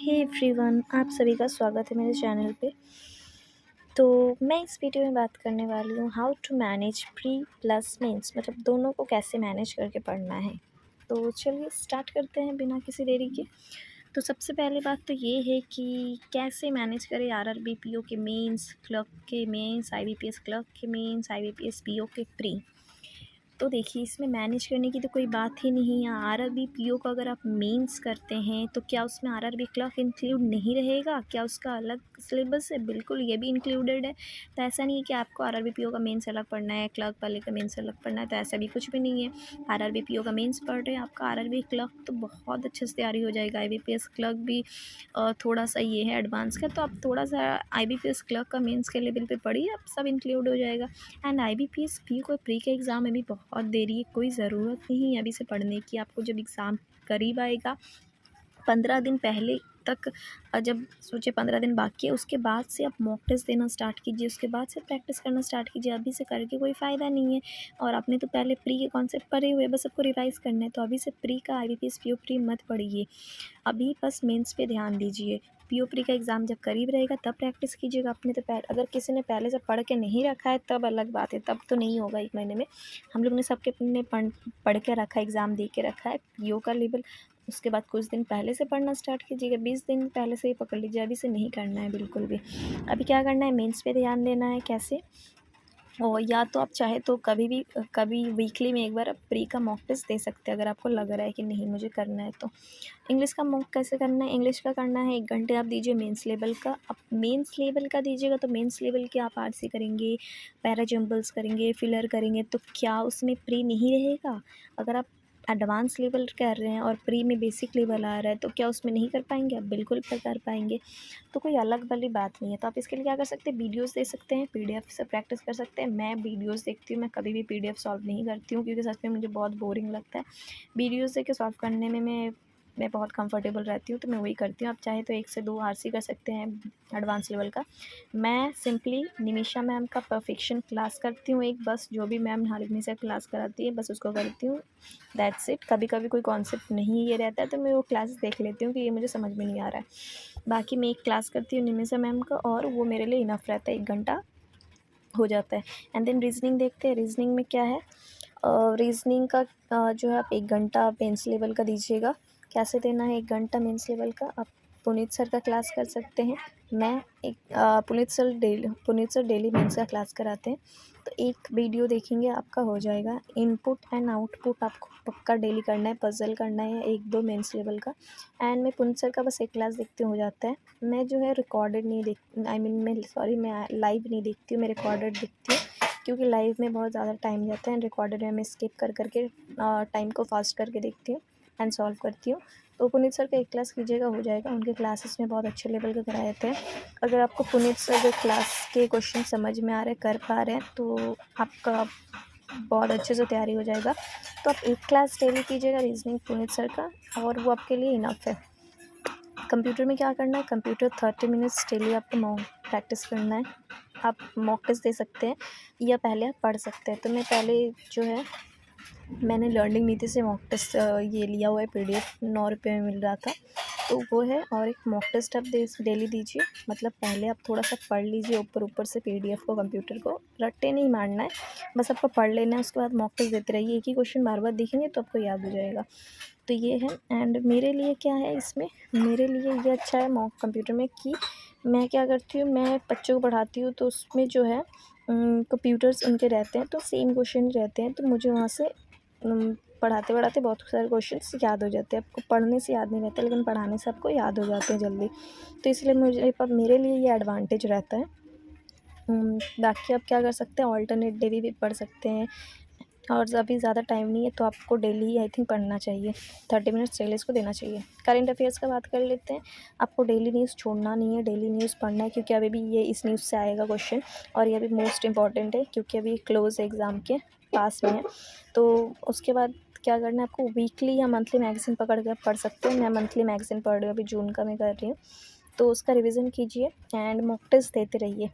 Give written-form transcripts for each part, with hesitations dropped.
Hey everyone, आप सभी का स्वागत है मेरे चैनल पे। तो मैं इस वीडियो में बात करने वाली हूँ how to manage pre plus mains, मतलब दोनों को कैसे मैनेज करके पढ़ना है। तो चलिए स्टार्ट करते हैं बिना किसी देरी के। तो सबसे पहले बात तो ये है कि कैसे मैनेज करें आरआरबी पीओ के मेंस, क्लर्क के मेंस, आईबीपीएस क्लर्क के मेंस, आईबीपीएस पीओ के प्री। तो देखिए, इसमें मैनेज करने की तो कोई बात ही नहीं है। आरआरबी पीओ को अगर आप मेंस करते हैं तो क्या उसमें आरआरबी क्लर्क इंक्लूड नहीं रहेगा? क्या उसका अलग सिलेबस है? बिल्कुल, ये भी इंक्लूडेड है। तो ऐसा नहीं है कि आपको आरआरबी पीओ का मेंस अलग पढ़ना है, क्लर्क वाले का मेंस अलग पढ़ना है, तो ऐसा भी कुछ भी नहीं है। आरआरबी पीओ का मेंस पढ़ रहे हैं, आपका आरआरबी क्लर्क तो बहुत अच्छे से तैयारी हो जाएगा। आईबीपीएस क्लर्क भी थोड़ा सा ये है एडवांस का, तो आप थोड़ा सा आईबीपीएस क्लर्क का मेंस के लेवल पे पढ़िए, आप सब इंक्लूड हो जाएगा। एंड आईबीपीएस पीओ को प्री के एग्ज़ाम में भी बहुत देरी है, कोई ज़रूरत नहीं है अभी से पढ़ने की। आपको जब एग्ज़ाम करीब आएगा 15 दिन पहले तक, जब सोचिए 15 दिन बाकी है, उसके बाद से आप मॉक टेस्ट देना स्टार्ट कीजिए, उसके बाद से प्रैक्टिस करना स्टार्ट कीजिए। अभी से करके कोई फ़ायदा नहीं है। और आपने तो पहले प्री के कॉन्सेप्ट पढ़े हुए, बस आपको रिवाइज़ करना है। तो अभी से प्री का आईबीपीएस पीओ प्री मत पढ़िए, अभी बस मेंस पे ध्यान दीजिए। पीओ प्री का एग्ज़ाम जब करीब रहेगा तब प्रैक्टिस कीजिएगा। आपने तो अगर किसी ने पहले से पढ़ के नहीं रखा है तब अलग बात है, तब तो नहीं होगा 1 महीने में। हम लोग ने सबके अपने पढ़ के रखा है, एग्ज़ाम दे के रखा है पीओ का लेवल। उसके बाद कुछ दिन पहले से पढ़ना स्टार्ट कीजिएगा, 20 दिन पहले से ही पकड़ लीजिए, अभी से नहीं करना है बिल्कुल भी। अभी क्या करना है, मेंस पे ध्यान देना है। कैसे? और या तो आप चाहे तो कभी वीकली में एक बार आप प्री का मॉक टेस्ट दे सकते हैं, अगर आपको लग रहा है कि नहीं मुझे करना है तो। इंग्लिश का मॉक कैसे करना है? इंग्लिश का करना है 1 घंटे आप दीजिए मेंस लेवल का। अब मेंस लेवल का दीजिएगा तो मेंस लेवल के आप आरसी करेंगे, पैरा जंबल्स करेंगे, फिलर करेंगे, तो क्या उसमें प्री नहीं रहेगा? अगर आप एडवांस लेवल कर रहे हैं और प्री में बेसिक लेवल आ रहा है तो क्या उसमें नहीं कर पाएंगे? आप बिल्कुल कर पाएंगे। तो कोई अलग वाली बात नहीं है। तो आप इसके लिए क्या कर सकते हैं, वीडियोस देख सकते हैं, पीडीएफ से प्रैक्टिस कर सकते हैं। मैं वीडियोस देखती हूँ, मैं कभी भी पीडीएफ सॉल्व नहीं करती हूँ, क्योंकि सच में मुझे बहुत बोरिंग लगता है। वीडियोस देख के सॉल्व करने में मैं बहुत कंफर्टेबल रहती हूँ, तो मैं वही करती हूँ। आप चाहे तो 1 से 2 आरसी कर सकते हैं एडवांस लेवल का। मैं सिंपली निमिषा मैम का परफेक्शन क्लास करती हूँ, एक बस जो भी मैम हमेशा क्लास कराती है बस उसको करती हूँ, दैट्स इट। कभी कभी कोई कॉन्सेप्ट नहीं ये रहता है तो मैं वो क्लास देख लेती हूँ कि ये मुझे समझ में नहीं आ रहा है। बाकी मैं एक क्लास करती हूँ निमिषा मैम का, और वो मेरे लिए इनफ रहता है, 1 घंटा हो जाता है। एंड देन रीजनिंग देखते हैं। रीजनिंग में क्या है, रीजनिंग का जो है आप 1 घंटा मेंस लेवल का दीजिएगा। कैसे देना है 1 घंटा मेंस लेवल का? आप पुनीत सर का क्लास कर सकते हैं। मैं एक पुनीत सर डेली मेंस का क्लास कराते हैं, तो एक वीडियो देखेंगे आपका हो जाएगा। इनपुट एंड आउटपुट आपको पक्का डेली करना है, पजल करना है 1-2 मेंस लेवल का। एंड मैं पुनीत सर का बस एक क्लास देखती हूँ, हो जाता है। मैं जो है रिकॉर्डेड नहीं देख आई मीन मैं सॉरी मैं लाइव नहीं देखती हूँ, मैं रिकॉर्डेड देखती हूँ, क्योंकि लाइव में बहुत ज़्यादा टाइम जाता है। एंड रिकॉर्डेड में मैं स्किप कर करके टाइम को फास्ट करके देखती हूँ एंड सॉल्व करती हूँ। तो पुनीत सर का एक क्लास कीजिएगा, हो जाएगा। उनके क्लासेस में बहुत अच्छे लेवल के कराए थे। अगर आपको पुनीत सर के क्लास के क्वेश्चन समझ में आ रहे हैं, कर पा रहे हैं, तो आपका बहुत अच्छे से तैयारी हो जाएगा। तो आप एक क्लास डेली कीजिएगा रीजनिंग पुनीत सर का, और वो आपके लिए इनफ है। कंप्यूटर में क्या करना है, कंप्यूटर 30 मिनट्स डेली आपको मॉक प्रैक्टिस करना है। आप मॉक टेस्ट दे सकते हैं या पहले आप पढ़ सकते हैं। तो मैं पहले जो है मैंने लर्निंग नीति से मॉक टेस्ट ये लिया हुआ है, पीडीएफ 9 रुपये में मिल रहा था, तो वो है। और एक मॉक टेस्ट आप डेली दीजिए, मतलब पहले आप थोड़ा सा पढ़ लीजिए ऊपर से पीडीएफ को, कंप्यूटर को रट्टे नहीं मारना है, बस आपको पढ़ लेना है। उसके बाद मॉक टेस्ट देते रहिए, एक ही क्वेश्चन बार बार देखेंगे तो आपको याद हो जाएगा। तो ये है। एंड मेरे लिए क्या है इसमें, मेरे लिए ये अच्छा है मॉक कंप्यूटर में कि मैं क्या करती हूँ, मैं बच्चों को पढ़ाती हूँ, तो उसमें जो है कंप्यूटर्स उनके रहते हैं तो सेम क्वेश्चन रहते हैं, तो मुझे वहाँ से पढ़ाते पढ़ाते बहुत सारे क्वेश्चंस याद हो जाते हैं। आपको पढ़ने से याद नहीं रहता, लेकिन पढ़ाने से आपको याद हो जाते हैं जल्दी। तो इसलिए मेरे लिए ये एडवांटेज रहता है। बाकी आप क्या कर सकते हैं, ऑल्टरनेट डे भी पढ़ सकते हैं। और अभी ज़्यादा टाइम नहीं है तो आपको डेली ही आई थिंक पढ़ना चाहिए, 30 मिनट्स डेली इसको देना चाहिए। करंट अफेयर्स का बात कर लेते हैं। आपको डेली न्यूज़ छोड़ना नहीं है, डेली न्यूज़ पढ़ना है, क्योंकि अभी भी ये इस न्यूज़ से आएगा क्वेश्चन, और ये भी मोस्ट इंपॉर्टेंट है क्योंकि अभी क्लोज एग्ज़ाम के पास में है। तो उसके बाद क्या करना है, आपको वीकली या मंथली मैगज़ीन पकड़ के आप पढ़ सकते हैं। मैं मंथली मैगज़ीन पढ़ रही हूँ, अभी जून का मैं कर रही हूँ, तो उसका रिविज़न कीजिए एंड मॉक टेस्ट देते रहिए।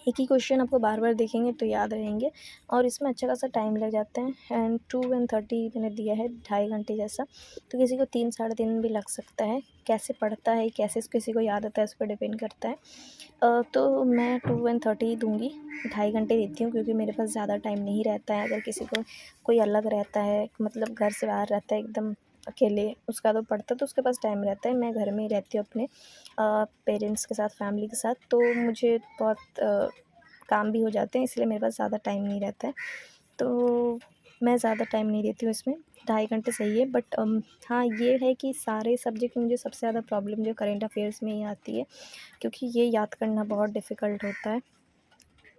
एक ही क्वेश्चन आपको बार बार देखेंगे तो याद रहेंगे, और इसमें अच्छा खासा टाइम लग जाता है। एंड 2 and 30 मैंने दिया है, 2.5 घंटे जैसा। तो किसी को 3 साढ़े 3 भी लग सकता है। कैसे पढ़ता है, कैसे किसी को याद आता है, उस पर डिपेंड करता है। तो मैं 2 and 30 दूँगी, 2.5 घंटे देती हूँ, क्योंकि मेरे पास ज़्यादा टाइम नहीं रहता है। अगर किसी को कोई अलग रहता है, मतलब घर से बाहर रहता है एकदम अकेले, उसका तो पढ़ता तो उसके पास टाइम रहता है। मैं घर में ही रहती हूँ अपने पेरेंट्स के साथ, फैमिली के साथ, तो मुझे बहुत काम भी हो जाते हैं, इसलिए मेरे पास ज़्यादा टाइम नहीं रहता है। तो मैं ज़्यादा टाइम नहीं देती हूँ इसमें, 2.5 घंटे सही है। बट हाँ, ये है कि सारे सब्जेक्ट में मुझे सबसे ज़्यादा प्रॉब्लम जो करंट अफेयर्स में ही आती है, क्योंकि ये याद करना बहुत डिफ़िकल्ट होता है।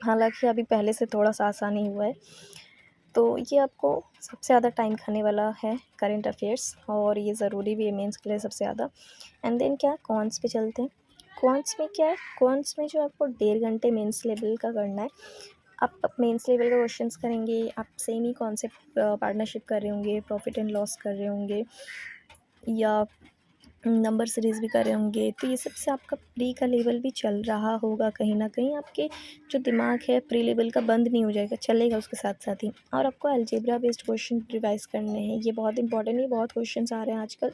हालाँकि अभी पहले से थोड़ा-सा आसान ही हुआ है। तो ये आपको सबसे ज़्यादा टाइम खाने वाला है करंट अफेयर्स, और ये ज़रूरी भी है मेंस के लिए सबसे ज़्यादा। एंड देन क्या, कॉन्स पे चलते हैं। कॉन्स में क्या है, कॉन्स में जो आपको 1.5 घंटे मेंस लेवल का करना है। आप मेंस लेवल का क्वेश्चंस करेंगे, आप सेम ही कॉन्सेप्ट पार्टनरशिप कर रहे होंगे, प्रॉफिट एंड लॉस कर रहे होंगे, या नंबर सीरीज़ भी कर रहे होंगे, तो ये सब से आपका प्री का लेवल भी चल रहा होगा कहीं न कहीं। आपके जो दिमाग है प्री लेवल का बंद नहीं हो जाएगा, चलेगा उसके साथ-साथ ही। और आपको अलजेब्रा बेस्ड क्वेश्चन रिवाइज़ करने हैं, ये बहुत इंपॉर्टेंट है, बहुत क्वेश्चन्स आ रहे हैं आजकल।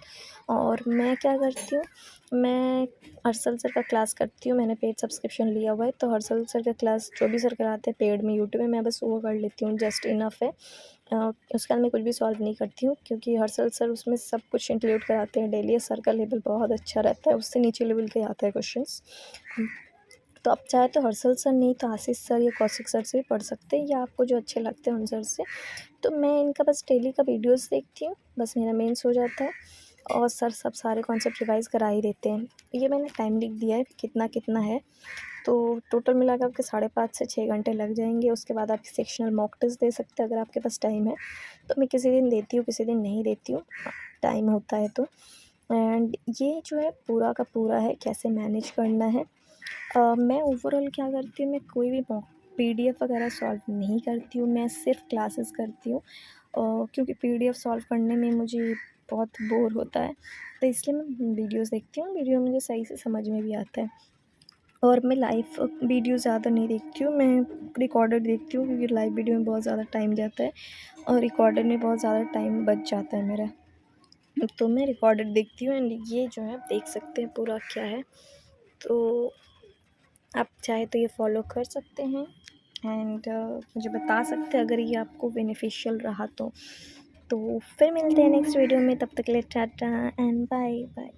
और मैं क्या करती हूँ, मैं हर्षल सर का क्लास करती हूँ, मैंने पेड सब्सक्रिप्शन लिया हुआ है, तो हर्षल सर का क्लास जो भी सर कराते हैं पेड में यूट्यूब में, मैं बस वो कर लेती हूँ, जस्ट इनफ है। उसके बाद मैं कुछ भी सॉल्व नहीं करती हूँ, क्योंकि हर्षल सर उसमें सब कुछ इंक्लूड कराते हैं डेली। सर का लेवल बहुत अच्छा रहता है, उससे नीचे लेवल के आता है क्वेश्चंस। तो आप चाहे तो हर्षल सर नहीं तो आशीष सर या कौशिक सर से भी पढ़ सकते हैं, या आपको जो अच्छे लगते हैं उन सर से। तो मैं इनका बस डेली का वीडियोस देखती हूँ, बस मेरा मेंस हो जाता है, और सर सब सारे कॉन्सेप्ट रिवाइज़ करा ही देते हैं। ये मैंने टाइम लिख दिया है कितना कितना है, तो टोटल मिला के आपके 5.5 से 6 घंटे लग जाएंगे। उसके बाद आप सेक्शनल मॉक टेस्ट दे सकते हैं अगर आपके पास टाइम है। तो मैं किसी दिन देती हूँ, किसी दिन नहीं देती हूँ, टाइम होता है तो। एंड ये जो है पूरा का पूरा है कैसे मैनेज करना है। मैं ओवरऑल क्या करती हूँ, मैं कोई भी मॉक पीडीएफ वगैरह सॉल्व नहीं करती हूँ, मैं सिर्फ क्लासेस करती हूँ। क्योंकि पीडीएफ सॉल्व करने में मुझे बहुत बोर होता है, तो इसलिए मैं वीडियोस देखती हूँ, वीडियो मुझे सही से समझ में भी आता है। और मैं लाइव वीडियो ज़्यादा नहीं देखती हूँ, मैं रिकॉर्डेड देखती हूँ, क्योंकि लाइव वीडियो में बहुत ज़्यादा टाइम जाता है, और रिकॉर्डेड में बहुत ज़्यादा टाइम बच जाता है मेरा। तो मैं रिकॉर्डेड देखती हूँ। एंड ये जो है आप देख सकते हैं पूरा क्या है, तो आप चाहे तो ये फॉलो कर सकते हैं। एंड मुझे बता सकते हैं अगर ये आपको बेनिफिशियल रहा तो। फिर मिलते हैं नेक्स्ट वीडियो में, तब तक के लिए टाटा एंड बाय बाय।